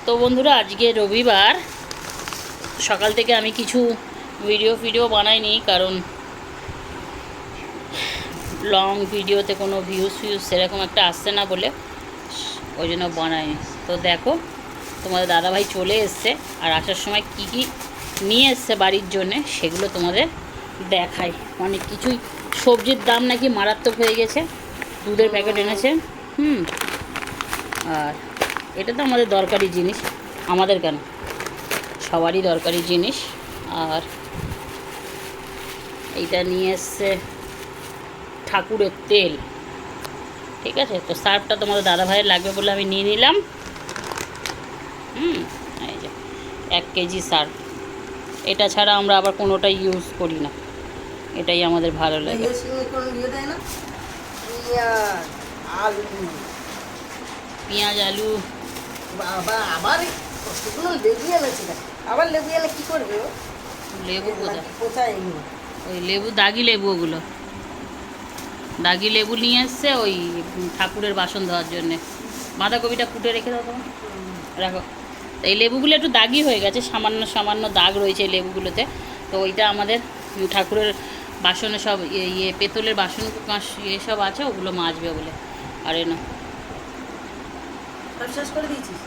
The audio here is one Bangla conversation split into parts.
তো বন্ধুরা, আজকে রবিবার সকাল থেকে আমি কিছু ভিডিও বানাইনি, কারণ লং ভিডিওতে কোনো ভিউজ সেরকম একটা আসছে না বলে ওই জন্য বানাইনি। তো দেখো, তোমাদের দাদাভাই চলে এসছে, আর আসার সময় কি কি নিয়ে এসছে বাড়ির জন্যে সেগুলো তোমাদের দেখাই। অনেক কিছুই, সবজির দাম নাকি মারাত্মক হয়ে গেছে, দুধের প্যাকেট এনেছে। আর এটা তো আমাদের দরকারি জিনিস, আমাদের কেন, সবারই দরকারি জিনিস। আর এইটা নিয়ে এসছে ঠাকুরের তেল, ঠিক আছে। তো সার্ফটা তোমাদের দাদাভাইয়ের লাগবে বলে আমি নিয়ে নিলাম। এই যে 1 কেজি সার্ফ, এটা ছাড়া আমরা আবার কোনোটাই ইউজ করি না, এটাই আমাদের ভালো লাগে। পেঁয়াজ, আলু, বাবা আবার লেবু এনেছে, আবার লেবু এনে কি করবে? লেবু কোথায় এগুলো? ওই লেবু, দাগি লেবু, ওগুলো দাগি লেবু নিয়ে এসছে ওই ঠাকুরের বাসন ধোয়ার জন্যে। বাঁধাকপিটা কুটে রেখে দাও তোমার, রাখো। এই লেবুগুলো একটু দাগি হয়ে গেছে, সামান্য সামান্য দাগ রয়েছে এই লেবুগুলোতে। তো ওইটা আমাদের ঠাকুরের বাসনে সব পেতলের বাসন এসব আছে, ওগুলো মাজবে বলে। আরে না, শেষ করে দিয়েছিস?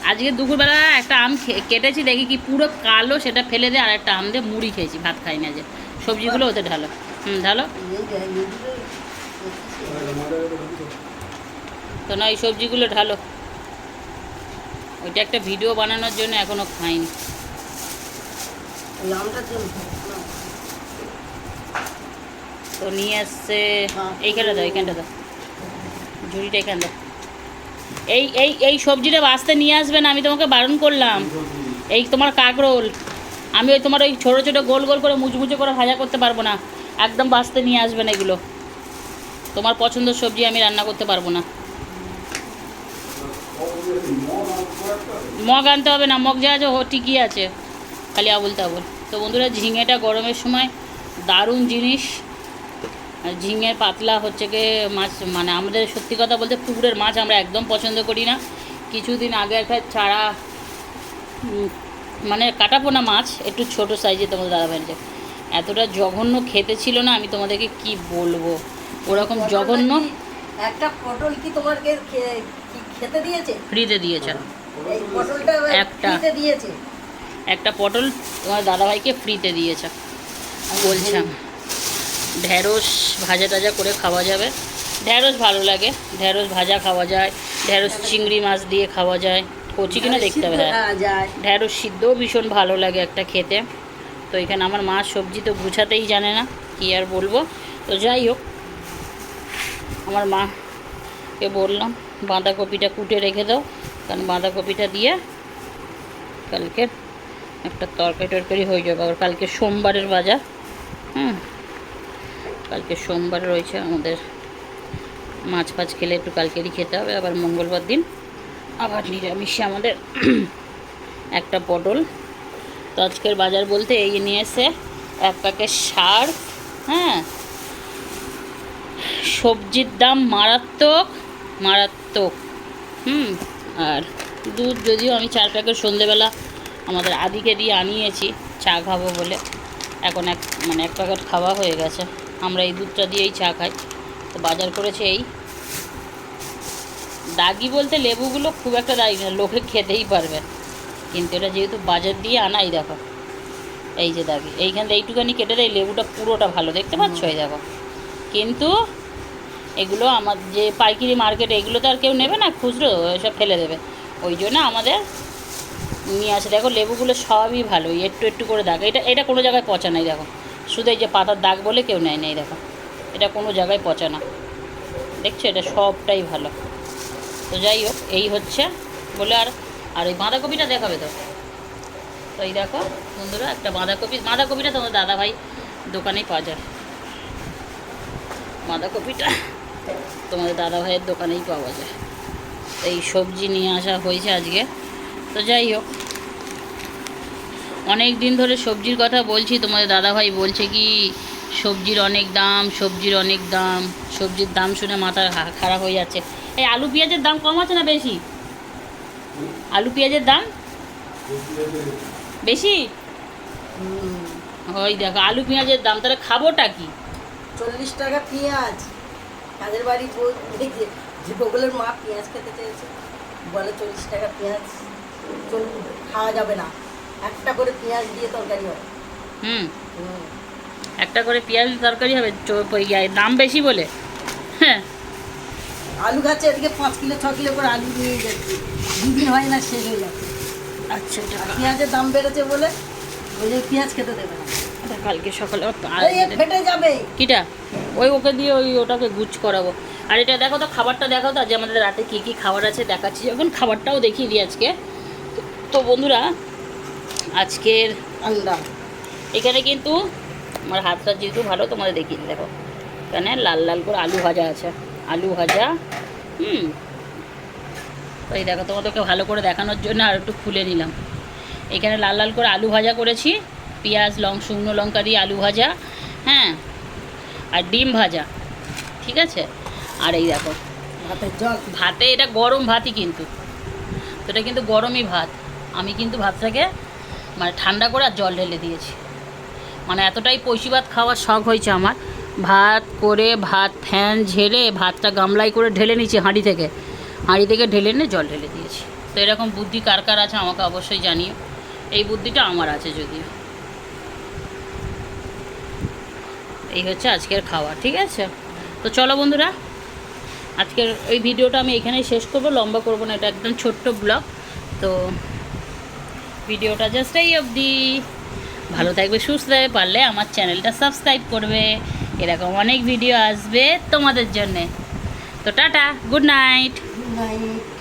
আজকে দুপুরবেলা একটা আম কেটেছি, দেখি কি পুরো কালো, সেটা ফেলে দিয়ে আর একটা আম দিয়ে মুড়ি খেয়েছি, ভাত খাই না। যে সবজিগুলো ওতে ঢালো, ঢালো। তো না, এই সবজিগুলো ঢালো। ওইটা একটা ভিডিও বানানোর জন্য এখনো খাইনি। তো নিয়ে আসছে, এইখানটা দাও, এইখানটা দাও, ঝুড়িটা এখানে দাও। এই এই এই সবজিটা বাঁচতে নিয়ে আসবে না, আমি তোমাকে বারণ করলাম। এই তোমার কাঁকরোল, আমি ওই তোমার ওই ছোটো ছোটো গোল গোল করে মুচমুচে করে ভাজা করতে পারবো না, একদম বাঁচতে নিয়ে আসবে না এগুলো। তোমার পছন্দের সবজি আমি রান্না করতে পারবো না। মগ আনতে হবে না, মগ যা আছে ঠিকই আছে, খালি আবুল তাবুল। তো বন্ধুরা, ঝিঙেটা গরমের সময় দারুণ জিনিস। ঝিঙের পাতলা হচ্ছে কি মাছ, মানে আমাদের সত্যি কথা বলতে পুকুরের মাছ আমরা একদম পছন্দ করি না। কিছুদিন আগে একটা চারা, মানে কাটাপোনা মাছ, একটু ছোট সাইজে, তোমাদের দাদাভাইয়ের এতটা জঘন্য খেতে ছিল না, আমি তোমাদেরকে কি বলবো, ওরকম জঘন্য। একটা পটল কি তোমাকে খেতে দিয়েছে? ফ্রিতে দিয়েছে একটা পটল, তোমার দাদাভাইকে ফ্রিতে দিয়েছে। বলছিলাম ঢ্যাঁড়স ভাজা টাজা করে খাওয়া যাবে, ঢ্যাঁড়স ভালো লাগে, ঢ্যাঁড়স ভাজা খাওয়া যায়, ঢ্যাঁড়স চিংড়ি মাছ দিয়ে খাওয়া যায়, কচি কিনা দেখতে হবে। হ্যাঁ, ঢ্যাঁড়স সিদ্ধও ভীষণ ভালো লাগে একটা খেতে। তো এখানে আমার মা সবজি তো গুছাতেই জানে না, কি আর বলবো। তো যাই হোক, আমার মাকে বললাম বাঁধাকপিটা কুটে রেখে দাও, কারণ বাঁধাকপিটা দিয়ে কালকে একটা তরকারি হয়ে যাবে। আবার কালকে সোমবারের বাজার, কালকে সোমবার রয়েছে আমাদের, মাছ ফাছ খেলে একটু কালকেরই খেতে হবে। আবার মঙ্গলবার দিন আবার নিরামিষে আমাদের একটা পটল। তো আজকের বাজার বলতে এই নিয়ে এসে 1 প্যাকেট সার, সবজির দাম মারাত্মক মারাত্মক। আর দুধ, যদিও আমি 4 প্যাকেট সন্ধেবেলা আমাদের আদিকে দিয়ে আনিয়েছি চা খাবো বলে, এখন 1 প্যাকেট খাওয়া হয়ে গেছে। আমরা এই দুধটা দিয়েই চা খাই। তো বাজার করেছে এই দাগি, বলতে লেবুগুলো খুব একটা দাগি না, লোকে খেতেই পারবে, কিন্তু এটা যেহেতু বাজার দিয়ে আনাই, দেখো এই যে দাগি, এইখানে এইটুখানি কেটে দেয়, লেবুটা পুরোটা ভালো দেখতে পাচ্ছ, এই দেখো। কিন্তু এগুলো আমার যে পাইকারি মার্কেটে, এগুলো তো আর কেউ নেবে না, খুচরো এসব ফেলে দেবে, ওই জন্য আমাদের নিয়ে আসে। দেখো লেবুগুলো সবই ভালো, একটু একটু করে দাগ, এটা কোনো জায়গায় পচা নাই, দেখো শুধু এই যে পাতার দাগ বলে কেউ নেয় নেই, দেখো এটা কোনো জায়গায় পচা না, দেখছো, এটা সবটাই ভালো। তো যাই হোক, এই হচ্ছে বলে। আর এই বাঁধাকপিটা দেখাবে তো। তো এই দেখো বন্ধুরা, একটা বাঁধাকপিটা তোমার দাদাভাই দোকানেই পাওয়া যায়, বাঁধাকপিটা তোমাদের দাদাভাইয়ের দোকানেই পাওয়া যায়। এই সবজি নিয়ে আসা হয়েছে আজকে। তো যাই হোক, অনেক দিন ধরে সবজির কথা বলছি, তোমাদের দাদাভাই বলছে কি সবজির অনেক দাম, সবজির অনেক দাম, সবজির দাম শুনে মাথা খারাপ হয়ে যাচ্ছে। এই আলু পেঁয়াজের দাম কম আছে না বেশি? আলু পেঁয়াজের দাম বেশি? হুম, ওই দেখো আলু পেঁয়াজের দাম, তাহলে খাবোটা কি? 40 টাকা পেঁয়াজ। কাদের বাড়ি বউ দেখে যে বগলের মা পেঁয়াজ খেতে চেয়েছে, বলে 40 টাকা পেঁয়াজ খাওয়া যাবে না, একটা করে পেঁয়াজ দিয়ে তরকারি হয়। হুম, হুম, একটা করে পেঁয়াজ তরকারি হবে দাম বেশি বলে? হ্যাঁ, আলু খাচ্ছে, এদিকে 5 কিলো 6 কিলো করে আলু নিয়ে যাচ্ছে, দুদিন হয় না শেষ হয়ে যাচ্ছে। আচ্ছা আর পেঁয়াজের দাম বেড়েছে বলে ওই যে পেঁয়াজ খেতে দেবে না। কালকে সকালে এই এ ফেটে যাবে। কিটা ওকে দিয়ে ওটাকে গুছ করাবো। আর এটা দেখো তো, খাবারটা দেখো তো, যে আমাদের রাতে কী কী খাবার আছে দেখাচ্ছি যখন, খাবারটাও দেখিয়ে দিই আজকে। তো বন্ধুরা, আজকের আন্ডা এখানে কিন্তু আমার হাতটা যেহেতু ভালো, তোমাদের দেখিয়ে দিই। দেখো এখানে লাল লাল করে আলু ভাজা আছে, আলু ভাজা। তো এই দেখো, তোমাদেরকে ভালো করে দেখানোর জন্য আর একটু খুলে নিলাম। এখানে লাল লাল করে আলু ভাজা করেছি, পেঁয়াজ শুকনো লঙ্কা দিয়ে আলু ভাজা, হ্যাঁ, আর ডিম ভাজা, ঠিক আছে। আর এই দেখো ভাতের জল। ভাতে, এটা গরম ভাতই কিন্তু, তো এটা কিন্তু গরমই ভাত। আমি কিন্তু ভাতটাকে মানে ঠান্ডা করে আর জল ঢেলে দিয়েছি, মানে এতটাই পয়সি ভাত খাওয়ার শখ হয়েছে আমার। ভাত করে ভাত ফ্যান ঝেড়ে ভাতটা গামলায় করে ঢেলে নিয়েছি, হাঁড়ি থেকে ঢেলে নিয়ে জল ঢেলে দিয়েছি। তো এরকম বুদ্ধি কার কার আছে আমাকে অবশ্যই জানিও। এই বুদ্ধিটা আমার আছে যদিও। এই হচ্ছে আজকের খাওয়া, ঠিক আছে। তো চলো বন্ধুরা, আজকের এই ভিডিওটা আমি এখানেই শেষ করবো, লম্বা করবো না, এটা একদম ছোট্ট ব্লগ। তো ভিডিওটা জাস্ট এই অবধি। ভালো থাকবে, সুস্থ থাকবে, পারলে আমার চ্যানেলটা সাবস্ক্রাইব করবে, এরকম অনেক ভিডিও আসবে তোমাদের জন্যে। তো tata, good night. Good night.